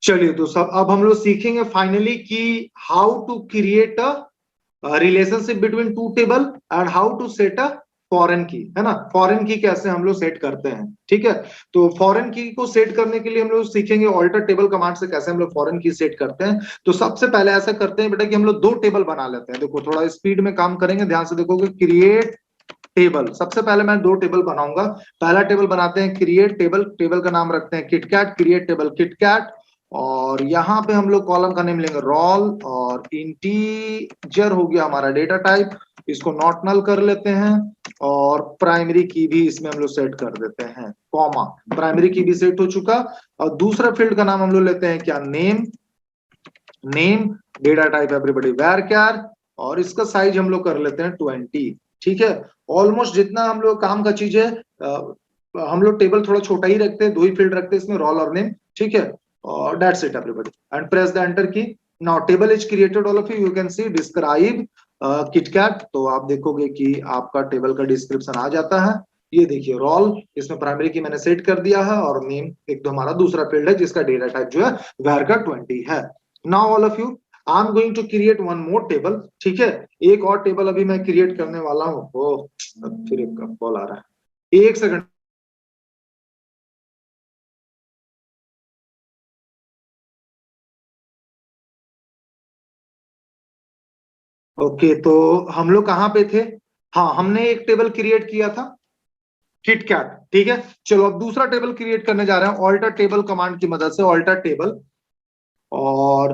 चलिए तो सब अब हम लोग सीखेंगे फाइनली कि how to create a relationship between two table and how to set a foreign key, है ना। फॉरेन की कैसे हम लोग सेट करते हैं, ठीक है। तो फॉरेन की को सेट करने के लिए हम लोग सीखेंगे ऑल्टर टेबल कमांड से कैसे हम लोग फॉरेन की सेट करते हैं। तो सबसे पहले ऐसा करते हैं बेटा कि हम लोग दो टेबल बना लेते हैं। देखो थोड़ा स्पीड में काम करेंगे, ध्यान से देखोगे। क्रिएट टेबल, सबसे पहले मैं दो टेबल बनाऊंगा। पहला टेबल बनाते हैं क्रिएट टेबल, टेबल का नाम रखते हैं किटकैट, क्रिएट टेबल किटकैट। और यहाँ पे हम लोग कॉलम का नेम लेंगे रोल, और इंटीजर हो गया हमारा डेटा टाइप, इसको नॉट नल कर लेते हैं। और प्राइमरी की भी इसमें हम लोग सेट कर देते हैं, कॉमा, प्राइमरी की भी सेट हो चुका। और दूसरा फील्ड का नाम हम लोग लेते हैं क्या, name, name data type everybody varchar, और इसका साइज हम लोग कर लेते हैं 20, ठीक है। ऑलमोस्ट जितना हम लोग काम का चीज है, हम लोग टेबल थोड़ा छोटा ही रखते हैं, दो ही फील्ड रखते हैं इसमें, रोल और नेम, ठीक है। और that's it everybody, and press the enter key. Now table is created, all of you can see describe KitKat. तो आप देखोगे कि आपका टेबल का डिस्क्रिप्शन आ जाता है। ये देखिए रोल, इसमें प्राइमरी की मैंने सेट कर दिया है, और नेम एक तो हमारा दूसरा फील्ड है जिसका डेटा टाइप जो है varchar 20 है। Now all of you, I am going to create one more table, ठीक है। एक और टेबल अभी मैं क्रिएट करने वाला हूँ। ओ फिर एक कॉल आ रहा है, एक सेकंड। ओके, तो हम लोग कहाँ पे थे। हाँ, हमने एक टेबल क्रिएट किया था किटकैट, ठीक है। चलो अब दूसरा टेबल क्रिएट करने जा रहे हैं ऑल्टर टेबल कमांड की मदद से, ऑल्टर टेबल। और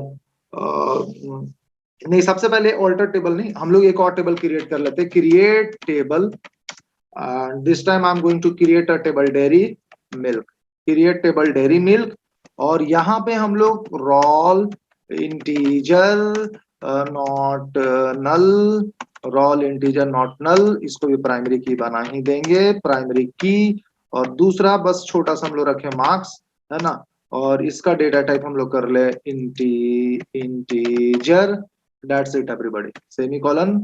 नहीं, सबसे पहले ऑल्टर टेबल नहीं, हम लोग एक और टेबल क्रिएट कर लेते हैं, create table. This time I am going to create a table dairy milk, create table dairy milk. और यहाँ पे हम लोग roll integer not null, roll integer not null, इसको भी प्राइमरी की बना ही देंगे, प्राइमरी की। और दूसरा बस छोटा सा हम लोग रखें मार्क्स, है ना। और इसका डेटा टाइप हम लोग कर ले integer, that's it everybody, semicolon,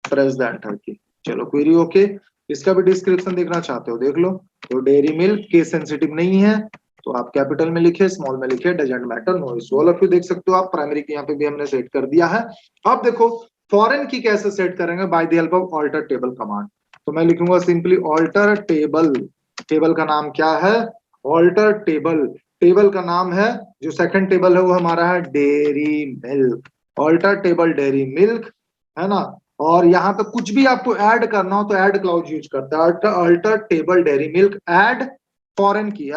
press the enter की। चलो क्वेरी ओके। इसका भी डिस्क्रिप्शन देखना चाहते हो देख लो। तो डेयरी मिल्क केस सेंसिटिव नहीं है, तो आप कैपिटल में लिखे, स्मॉल में लिखे, doesn't matter, no issue. All of you देख सकते हो आप, प्राइमरी की यहाँ पे भी हमने सेट कर दिया है। अब देखो फॉरेन की कैसे सेट करेंगे, by the help of alter table command. तो मैं लिखूंगा सिंपली ऑल्टर टेबल, टेबल का नाम क्या है, ऑल्टर टेबल, टेबल का नाम है, जो सेकंड टेबल है वो हमारा है dairy milk, alter table dairy milk, है ना। और यहाँ पे कुछ भी आपको ऐड करना हो तो ऐड क्लाउज यूज करता है, alter table dairy milk, add foreign key,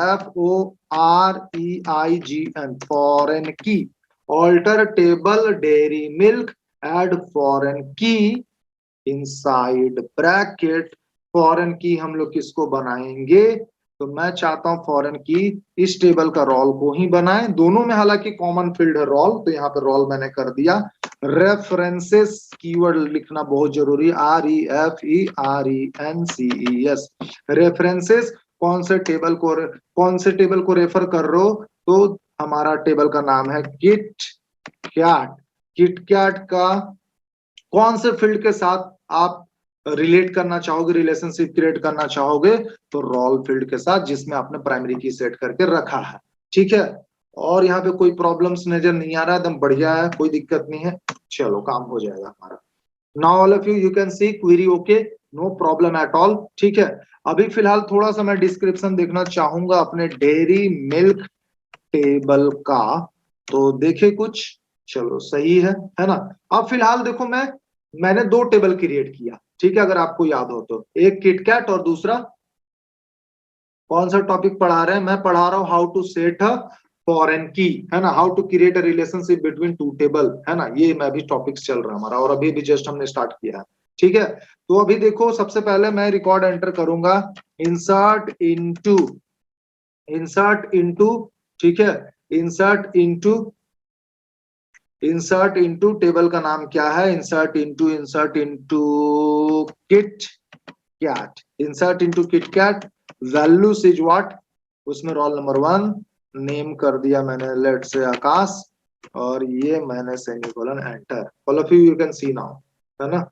FOREIGN, foreign key, alter table dairy milk, add foreign key inside bracket. Foreign key हम लोग किसको बनाएंगे, तो मैं चाहता हूं फॉरेन की इस टेबल का रोल को ही बनाएं, दोनों में हालांकि कॉमन फील्ड है रोल, तो यहाँ पे रोल मैंने कर दिया। रेफरेंसेस कीवर्ड लिखना बहुत जरूरी, REFERENCES, रेफरेंसेस। कौन से टेबल को रेफर कर रहे हो, तो हमारा टेबल का नाम है किट कैट, किट कैट का कौन से फील्ड के साथ आप रिलेट करना चाहोगे, रिलेशनशिप क्रिएट करना चाहोगे, तो रोल फील्ड के साथ, जिसमें आपने प्राइमरी की सेट करके रखा है, ठीक है। और यहाँ पे कोई प्रॉब्लम्स नजर नहीं आ रहा है, एकदम बढ़िया है, कोई दिक्कत नहीं है। चलो काम हो जाएगा हमारा। Now all of you can see query okay, no problem at all, ठीक है। अभी फिलहाल थोड़ा सा मैं डिस्क्रिप्शन देखना चाहूंगा अपने डेयरी मिल्क टेबल का, तो देखे कुछ, चलो सही है ना। अब फिलहाल देखो मैंने दो टेबल क्रिएट किया, ठीक है, अगर आपको याद हो तो, एक किटकैट और दूसरा कौन सा टॉपिक पढ़ा रहे हैं, मैं पढ़ा रहा हूं how to set a foreign key, है ना, how to create a relationship between two table, है ना। ये मैं भी टॉपिक्स चल रहा है हमारा, और अभी भी जस्ट हमने स्टार्ट किया है, ठीक है। तो अभी देखो सबसे पहले मैं रिकॉर्ड एंटर करूंगा, इंसर्ट इनटू, इंसर्ट इनटू, ठीक है, insert into, insert into table का नाम क्या है, insert into, insert into KitKat, insert into KitKat, values is what, उसमें रोल नंबर 1, नेम कर दिया मैंने लेट से आकाश, और ये मैंने semicolon enter. All of you can see now, है ना,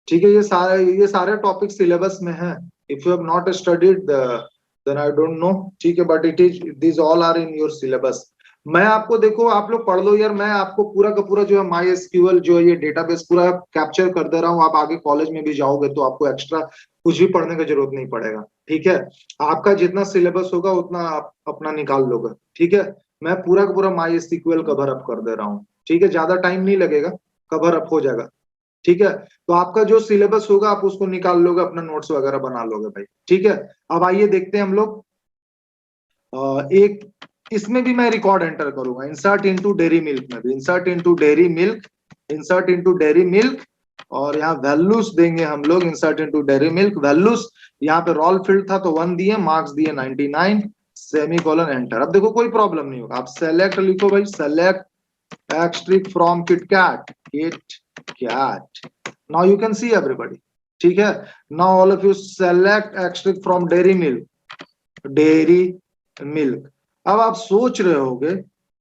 ठीक है। ये सारे टॉपिक सिलेबस में है, if you have not studied then I don't know, ठीक है, but it is this all are in your syllabus. मैं आपको देखो, आप लोग पढ़ लो यार, मैं आपको पूरा का पूरा जो है माई एसक्यूएल जो है ये डेटाबेस पूरा कैप्चर कर दे रहा हूँ। आप आगे कॉलेज में भी जाओगे तो आपको एक्स्ट्रा कुछ भी पढ़ने की जरूरत नहीं पड़ेगा, ठीक है। आपका जितना सिलेबस होगा उतना आप अपना निकाल लोगे, ठीक है। मैं पूरा का पूरा माई एसक्यूएल कवर अप कर दे रहा हूँ, ठीक है, ज्यादा टाइम नहीं लगेगा, कवर अप हो जाएगा, ठीक है। तो आपका जो सिलेबस होगा आप उसको निकाल लोगे, अपना नोट्स वगैरह बना लोगे भाई, ठीक है। अब आइए देखते हैं हम लोग एक, इसमें भी मैं रिकॉर्ड एंटर करूंगा, इंसर्ट इनटू डेयरी मिल्क में भी, insert into dairy milk, insert into dairy milk, और यहाँ वैल्यूज देंगे हम लोग, insert into dairy milk values. यहाँ पे रोल फील्ड था तो 1 दिए, मार्क्स दिए 99, सेमी कॉलन एंटर। अब देखो कोई प्रॉब्लम नहीं होगा, आप सेलेक्ट लिखो भाई, select asterisk from KitKat, KitKat, now you can see everybody, ठीक है। Now all of you select asterisk from dairy Milk, Dairy Milk. अब आप सोच रहे होगे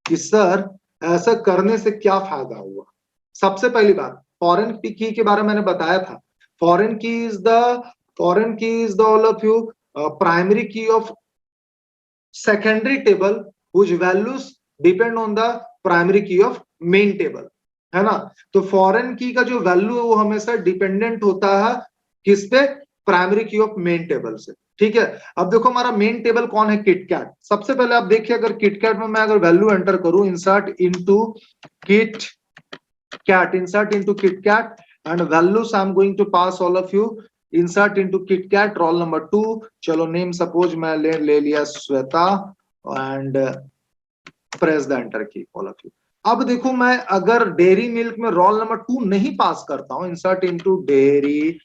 कि सर ऐसा करने से क्या फायदा हुआ। सबसे पहली बात, फॉरेन की के बारे में मैंने बताया था। Foreign key is the, foreign key is the all of you primary key of secondary table which values depend on the primary key of main table, है ना। तो फॉरेन की का जो वैल्यू है वो हमेशा डिपेंडेंट होता है किस पे, primary key of main table से, ठीक है। अब देखो हमारा मेन टेबल कौन है, किटकैट। सबसे पहले आप देखिए, अगर किटकैट में मैं अगर वैल्यू एंटर करूं, insert into KitKat, insert into KitKat and values I am going to pass all of you, insert into KitKat roll number 2, चलो नेम सपोज मैं ले लिया Shweta and press the enter key all of you. अब देखो मैं अगर dairy milk में roll number 2 नहीं पास करता हूं, insert into dairy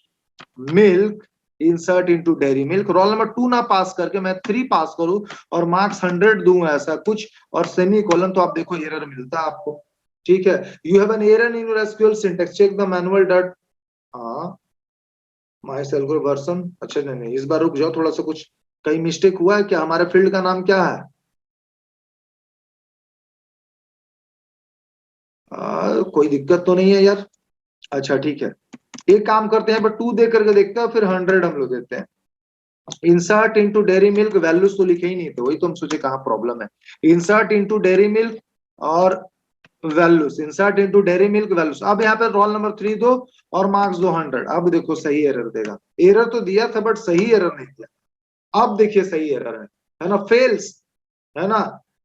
milk, insert into dairy milk, roll number 2 ना पास करके मैं 3 पास करूं और मार्क्स 100 दूं ऐसा कुछ और सेमी कोलन, तो आप देखो एरर मिलता है आपको, ठीक है। You have an error in your SQL syntax, check the manual dot my self version. अच्छा नहीं, इस बार रुक जाओ थोड़ा सा, कुछ कहीं मिस्टेक हुआ है क्या, हमारे फील्ड का नाम क्या है, कोई दिक्कत तो नहीं है यार। अच्छा ठीक है, एक काम करते हैं, बट 2 दे करके देखते हैं, फिर 100 हम लोग देते हैं। Insert into dairy milk, values तो लिखे ही नहीं थे, वही तो हम सोचे कहाँ प्रॉब्लम है। इंसर्ट इनटू डेयरी मिल्क और values, insert into dairy milk values. अब यहाँ पे रोल नंबर 3 दो और मार्क्स दो 100। अब देखो सही एरर देगा, एरर तो दिया था बट सही एरर नहीं दिया। अब देखिए सही एरर है ना, फेल्स, है ना।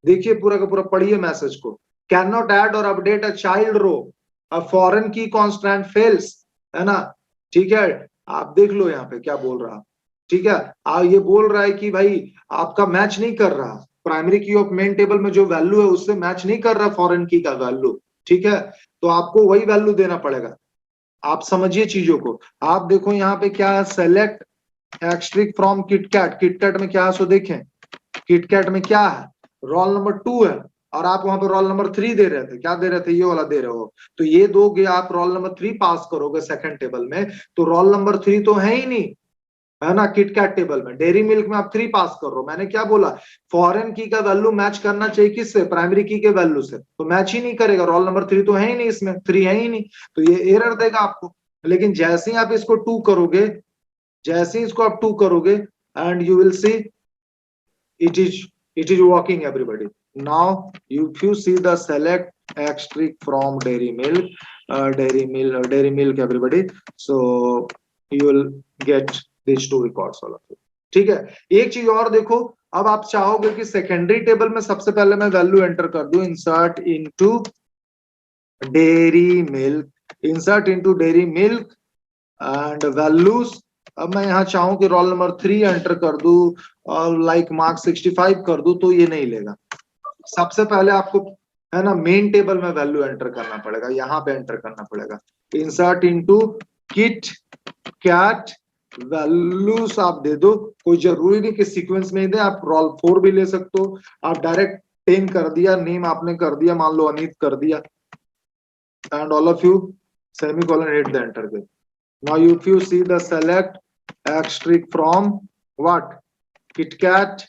देखिए पूरा का पूरा पढ़िए मैसेज को, कैन नॉट ऐड और update a child row, a foreign key constant fails, है ना, ठीक है। आप देख लो यहाँ पे क्या बोल रहा, ठीक है। ये बोल रहा है कि भाई आपका मैच नहीं कर रहा, primary key of main table में जो वैल्यू है उससे मैच नहीं कर रहा फॉरेन की का वैल्यू, ठीक है। तो आपको वही वैल्यू देना पड़ेगा, आप समझिए चीजों को। आप देखो यहाँ पे क्या है, select asterisk from KitKat, KitKat में क्या है सो देखें, किटकैट में क्या है, रोल नंबर 2 है और आप वहां पर रोल नंबर 3 दे रहे थे, क्या दे रहे थे, ये वाला दे रहे हो। तो ये दोगे आप, रोल नंबर 3 पास करोगे सेकंड टेबल में, तो रोल नंबर 3 तो है ही नहीं, है ना, किटकैट टेबल में। डेयरी मिल्क में आप 3 पास कर रहे हो, मैंने क्या बोला, फॉरेन की का वैल्यू मैच करना चाहिए किससे, प्राइमरी की के वैल्यू से, तो मैच ही नहीं करेगा, रोल नंबर 3 तो है ही नहीं इसमें, 3 है ही नहीं, तो ये एरर देगा आपको। लेकिन जैसे ही आप इसको 2 करोगे, जैसे ही इसको आप 2 करोगे and you will see it is working everybody. Now if you see the select extract from dairy milk, dairy milk everybody, so you will get these 2 records all of you, ठीक है। एक चीज और देखो, अब आप चाहोगे कि सेकेंडरी टेबल में सबसे पहले मैं वैल्यू एंटर कर दूं, insert into dairy milk, insert into dairy milk and values. अब मैं यहाँ चाहूं कि रोल नंबर 3 एंटर कर दूं और लाइक मार्क 65 कर दूं, तो ये नहीं लेगा। सबसे पहले आपको, है ना, मेन टेबल में वैल्यू एंटर करना पड़ेगा, यहाँ पे एंटर करना पड़ेगा, insert into KitKat values आप दे दो। कोई जरूरी नहीं कि सीक्वेंस में ही दे, आप रोल 4 भी ले सकते हो, आप डायरेक्ट 10 कर दिया, नेम आपने कर दिया, मान लो अनीत कर दिया, and all of you semicolon hit the enter के। Now if you see the select extract from what, KitKat,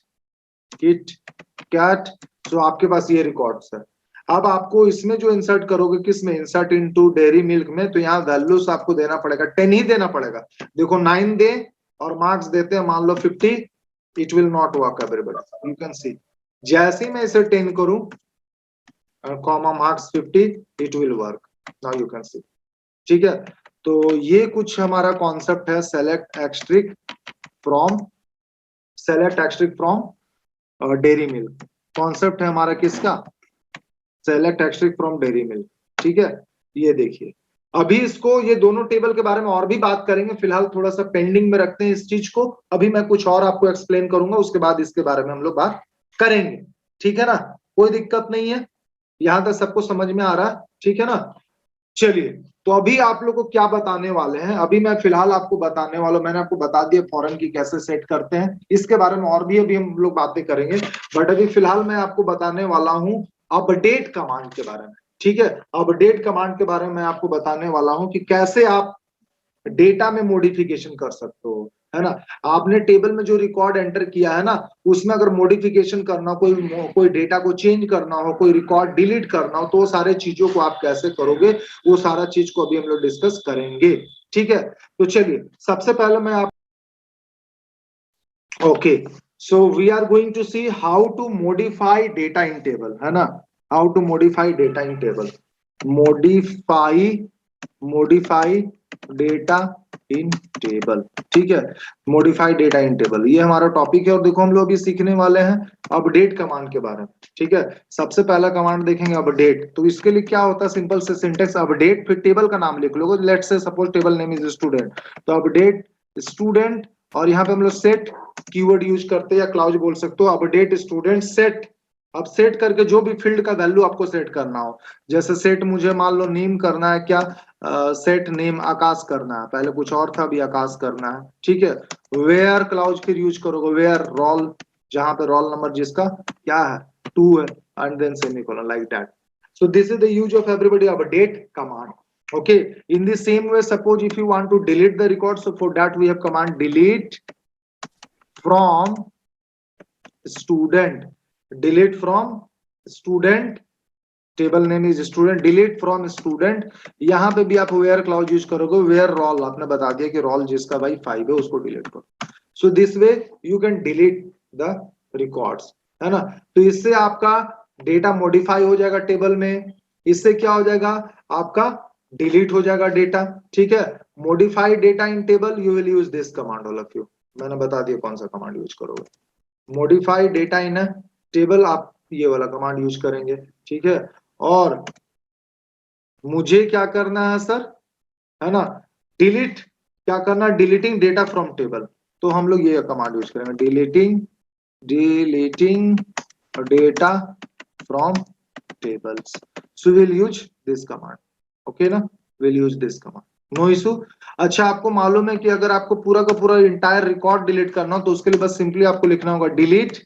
KitKat, so आपके पास ये रिकॉर्ड्स है। अब आपको इसमें जो इंसर्ट करोगे, किसमें, इंसर्ट इनटू डेयरी मिल्क में, तो यहाँ वैल्यूज आपको देना पड़ेगा, 10 ही देना पड़ेगा। देखो 9 दे और मार्क्स देते हैं मान लो 50, it will not work everybody, you can see. जैसे ही मैं इसे 10 करूं, comma marks 50, it will work, now you can see. ठीक है, तो ये कुछ हमारा कॉन्सेप्ट है select asterisk from, select asterisk from dairy Milk. Concept है हमारा किसका, select asterisk from dairy Milk. ठीक है, ये देखिए अभी इसको, ये दोनों टेबल के बारे में और भी बात करेंगे, फिलहाल थोड़ा सा पेंडिंग में रखते हैं इस चीज को। अभी मैं कुछ और आपको एक्सप्लेन करूंगा, उसके बाद इसके बारे में हम लोग बात करेंगे। ठीक है ना, कोई दिक्कत नहीं है, यहां तक सबको समझ में आ रहा है? ठीक है ना, चलिए। तो अभी आप लोग को क्या बताने वाले हैं, अभी मैं फिलहाल आपको बताने वाला हूं, मैंने आपको बता दिया फॉरेन की कैसे सेट करते हैं, इसके बारे में और भी अभी हम लोग बातें करेंगे, बट अभी फिलहाल मैं आपको बताने वाला हूं अपडेट कमांड के बारे में। ठीक है, अपडेट कमांड के बारे में मैं आपको बताने वाला हूं कि कैसे आप डेटा में मॉडिफिकेशन कर सकते हो, है ना। आपने टेबल में जो रिकॉर्ड एंटर किया है ना, उसमें अगर मॉडिफिकेशन करना, कोई डेटा को चेंज करना हो, कोई रिकॉर्ड डिलीट करना हो, तो वो सारे चीजों को आप कैसे करोगे, वो सारा चीज को अभी हम लोग डिस्कस करेंगे। ठीक है, तो चलिए सबसे पहले मैं आप, okay, so we are going to see how to modify data in table, है ना। How to modify data in table, modify modify data in table. ठीक है, मॉडिफाई डेटा इन टेबल, ये हमारा टॉपिक है। और देखो हम लोग अभी सीखने वाले हैं अपडेट कमांड के बारे में। ठीक है, सबसे पहला कमांड देखेंगे अपडेट। तो इसके लिए क्या होता है, सिंपल से सिंटेक्स अपडेट, फिर टेबल का नाम लिख लोगे, let's say suppose table name is student, तो अपडेट स्टूडेंट, और यहाँ पे हम लोग सेट कीवर्ड यूज करते हैं, या क्लाउज बोल सकते हो, अपडेट स्टूडेंट सेट। अब सेट करके जो भी फील्ड का वैल्यू आपको सेट करना हो, जैसे सेट मुझे मान लो नेम करना है, क्या सेट नेम आकाश करना है, पहले कुछ और था, अभी आकाश करना है। ठीक है, वेयर क्लाउज फिर यूज करोगे, वेयर रोल, जहां पे रोल नंबर जिसका क्या है 2 है, and then semicolon, like that. So this is the use of everybody update command. Okay, in the same way, suppose if you want to delete the record, so for that we have command delete from student, delete from student, table name is student, delete from student. यहाँ पे भी आप where clause use करोगे, where role, आपने बता दिया कि role जिसका भाई 5 है उसको डिलीट करो। So this way you can delete the records, है ना। तो इससे आपका डेटा मॉडिफाई हो जाएगा टेबल में, इससे क्या हो जाएगा, आपका डिलीट हो जाएगा डेटा। ठीक है, modify data in table, you will use this command, all of you, मैंने बता दिया कौन सा कमांड यूज करोगे। मॉडिफाई डेटा इन अ टेबल, आप ये वाला कमांड यूज करेंगे। ठीक है, और मुझे क्या करना है सर, है ना, डिलीट, क्या करना, डिलीटिंग डेटा फ्रॉम टेबल, तो हम लोग ये कमांड यूज करेंगे, deleting data from tables, so will use this command. Okay ना, will use this command, no issue. अच्छा, आपको मालूम है कि अगर आपको पूरा का पूरा इंटायर रिकॉर्ड डिलीट करना हो, तो उसके लिए बस सिंपली आपको लिखना होगा डिलीट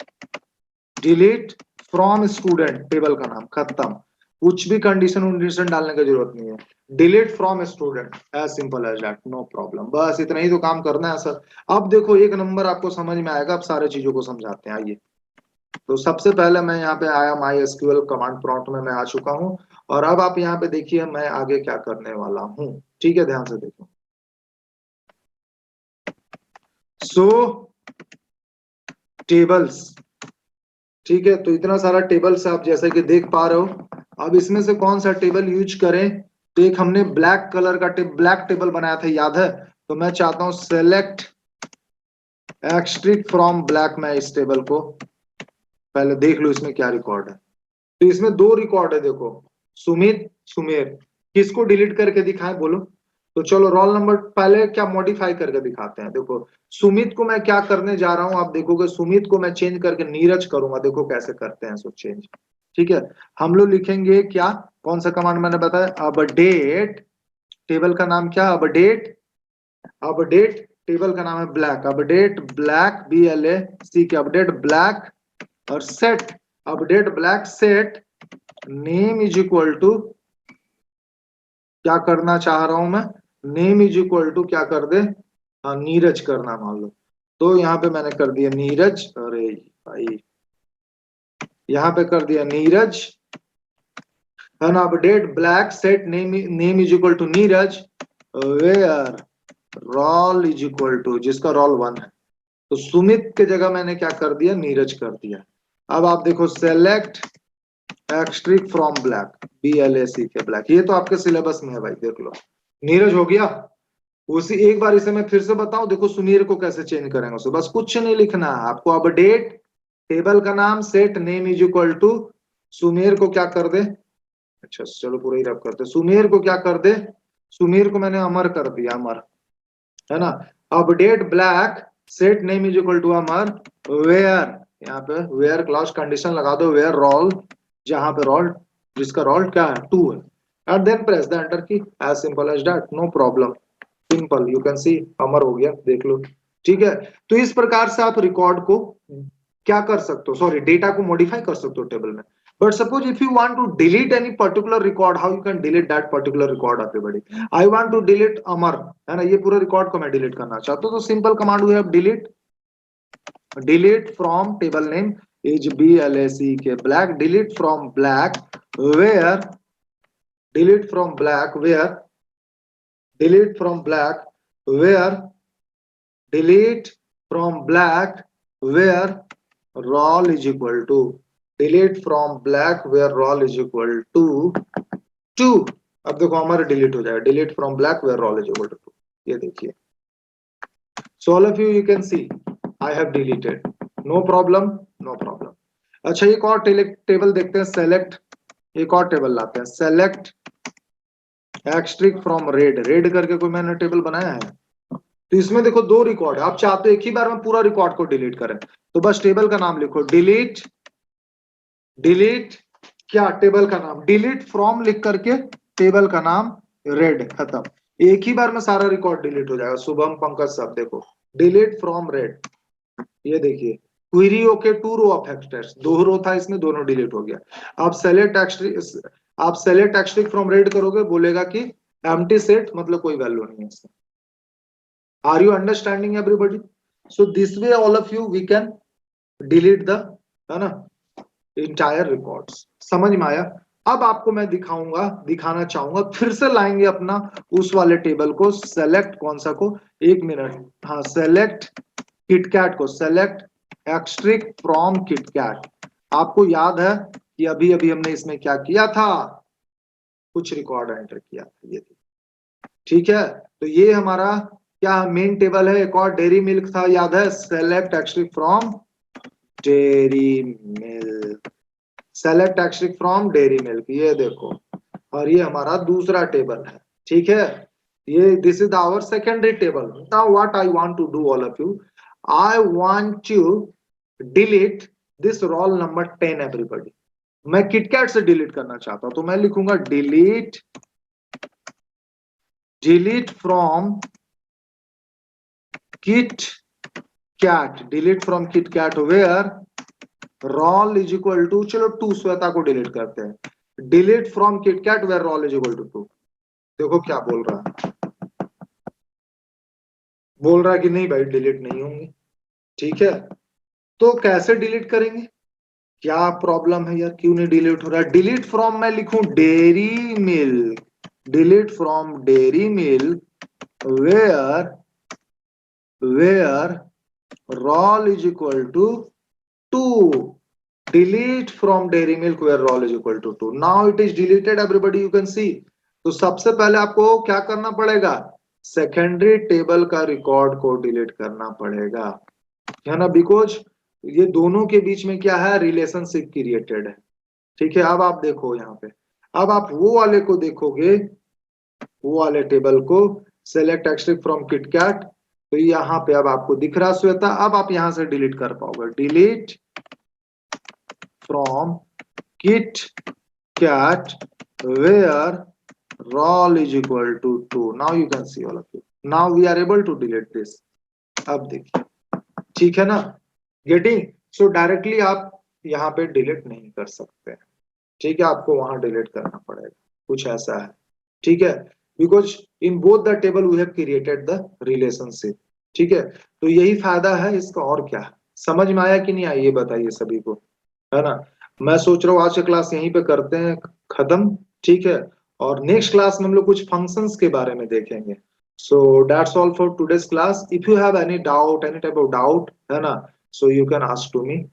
फ्रॉम स्टूडेंट, टेबल का नाम, खत्म, कुछ भी कंडीशन डालने की जरूरत नहीं है, delete from student, as simple as that, no problem, बस इतना ही तो काम करना है सर। अब देखो एक नंबर आपको समझ में आएगा, अब सारे चीजों को समझाते हैं, आइए। तो सबसे पहले मैं यहाँ पे आया, माई एसक्यूएल कमांड प्रॉम्प्ट में मैं आ चुका हूँ, और अब आप यहाँ पे देखिए मैं आगे क्या करने वाला हूँ। ठीक है, ध्यान से देखो। सो टेबल्स, ठीक है, तो इतना सारा टेबल्स आप जैसे कि देख पा रहे हो। अब इसमें से कौन सा टेबल यूज करें, तो एक हमने ब्लैक कलर का ब्लैक टेबल बनाया था, याद है, तो मैं चाहता हूं सेलेक्ट एक्सट्रिक फ्रॉम ब्लैक, मैं इस टेबल को पहले देख लो इसमें क्या रिकॉर्ड है। तो इसमें 2 रिकॉर्ड है, देखो, सुमित सुमेर, किसको डिलीट करके दिखाएं बोलो। तो चलो रोल नंबर पहले क्या मॉडिफाई करके दिखाते हैं। देखो सुमित को मैं क्या करने जा रहा हूं, आप देखोगे सुमित को मैं चेंज करके नीरज करूंगा, देखो कैसे करते हैं सो चेंज। ठीक है, हम लोग लिखेंगे क्या, कौन सा कमांड मैंने बताया, अपडेट, टेबल का नाम क्या, अपडेट, अपडेट टेबल का नाम है black, update black, BLAC K, update black, और set, update black set name is equal to, क्या करना चाह रहा हूं मैं, नेम इज इक्वल टू क्या कर दे, हाँ नीरज करना मान लो, तो यहाँ पे मैंने कर दिया नीरज, अरे भाई यहाँ पे कर दिया नीरज, है ना। Update black set name is equal to Neeraj, where roll is equal to, जिसका रोल 1 है, तो सुमित के जगह मैंने क्या कर दिया, नीरज कर दिया। अब आप देखो select asterisk from black, BLAC K black, ये तो आपके सिलेबस में है भाई, देख लो। नीरज हो गया। उसी एक बार इसे मैं फिर से बताऊं, देखो सुनील को कैसे चेंज करेंगे उसे, बस कुछ नहीं लिखना है आपको, अपडेट टेबल का नाम set name is equal to, Sumer को क्या कर दे, अच्छा चलो पूरा ही रब करते, सुमेर को क्या कर दे, सुमेर को मैंने अमर कर दिया, अमर, है ना। Update black set name is equal to Amar where, यहाँ पे वेयर क्लॉज कंडीशन लगा दो, वेयर रोल, जहां पे रोल, जिसका रोल क्या है 2 है, and then press the enter key, as simple as that, no problem, simple, you can see Amar हो गया, देख लो। ठीक है, तो इस प्रकार से आप रिकॉर्ड को क्या कर सकते हो, सॉरी डेटा को मॉडिफाई कर सकते हो टेबल में। But suppose if you want to delete any particular record, how you can delete that particular record, everybody. I want to delete Amar, है ना, ये पूरे रिकॉर्ड को मैं डिलीट करना चाहता हूं, तो simple command we have delete, delete from table name is BLAC K black, delete from black where, delete from black where, delete from black where, delete from black where roll is equal to, delete from black where roll is equal to 2। अब देखो हमारा delete हो जाएगा, delete from black where roll is equal to 2, ये देखिए। so all of you can see I have deleted, no problem, no problem। अच्छा एक और टेबल देखते हैं, सेलेक्ट, एक और टेबल लाते हैं, select asterisk from red, red करके कोई मैंने टेबल बनाया है, तो इसमें देखो 2 रिकॉर्ड है, आप चाहते हो एक ही बार में पूरा रिकॉर्ड को डिलीट करें, तो बस टेबल का नाम लिखो, डिलीट, डिलीट क्या, टेबल का नाम, डिलीट फ्रॉम लिख करके टेबल का नाम रेड, खत्म, एक ही बार में सारा रिकॉर्ड डिलीट हो जाएगा, शुभम पंकज सब, देखो डिलीट फ्रॉम रेड, ये देखिए query okay 2 row affected, 2 row था इसमें, दोनों डिलीट हो गया। आप सेलेक्ट एक्सट्रिक, आप सेलेक्ट एक्सट्रिक फ्रॉम रेड करोगे, बोलेगा कि एम्प्टी सेट, मतलब कोई वैल्यू नहीं है इसमें। Are you understanding everybody? So this way all of you we can delete the, है ना, entire records। समझ में आया। अब आपको मैं दिखाना चाहूंगा, फिर से लाएंगे अपना उस वाले टेबल को, सेलेक्ट कौन सा को, 1 मिनट, हाँ सेलेक्ट किटकैट को, सेलेक्ट एक्सट्रिक फ्रॉम किटकैट। आपको याद है कि अभी अभी हमने इसमें क्या किया था, कुछ रिकॉर्ड एंटर किया था, ये ठीक है। तो ये हमारा क्या मेन टेबल है, एक और डेयरी मिल्क था, याद है, select asterisk from dairy Milk, select asterisk from dairy Milk, ये देखो, और ये हमारा दूसरा टेबल है, ठीक है। ये this is our secondary table. Now what I want to do all of you, I want to delete this roll number 10 everybody, मैं किटकैट से डिलीट करना चाहता हूं, तो मैं लिखूंगा delete, delete from KitKat, delete from KitKat where roll is equal to, चलो 2 श्वेता को डिलीट करते हैं, delete from KitKat where roll is equal to 2। देखो क्या बोल रहा है, बोल रहा है कि नहीं भाई डिलीट नहीं होंगे, ठीक है। तो कैसे डिलीट करेंगे, क्या प्रॉब्लम है यार, क्यों नहीं डिलीट हो रहा है। डिलीट फ्रॉम मैं लिखूं dairy milk, delete from dairy milk where roll is equal to 2, delete from dairy milk where roll is equal to 2। now it is deleted everybody, you can see। तो सबसे पहले आपको क्या करना पड़ेगा, सेकेंडरी टेबल का रिकॉर्ड को delete करना पड़ेगा, है ना, बिकॉज ये दोनों के बीच में क्या है, रिलेशनशिप क्रिएटेड है, ठीक है। अब आप देखो यहाँ पे, अब आप वो वाले को देखोगे, वो वाले टेबल को, सेलेक्ट एक्सट्रिक फ्रॉम किटकैट, तो यहाँ पे अब आपको दिख रहा श्वेता, अब आप यहां से डिलीट कर पाओगे, delete from KitKat where roll is equal to 2। now you can see all of you, now we are able to delete this। अब देखिए, ठीक है ना, गेटिंग। सो डायरेक्टली आप यहाँ पे डिलीट नहीं कर सकते, ठीक है, आपको वहां डिलीट करना पड़ेगा, कुछ ऐसा है, ठीक है, because in both the table we have created the relationship, ठीक है। तो यही फायदा है इसका, और क्या, समझ में आया कि नहीं आया, ये बताइए सभी को, है ना। मैं सोच रहा हूँ आज की क्लास यहीं पे करते हैं खत्म, ठीक है, और नेक्स्ट क्लास में हम लोग कुछ फंक्शंस के बारे में देखेंगे। So that's all for today's class. If you have any doubt, any type of doubt, है ना, so you can ask to me.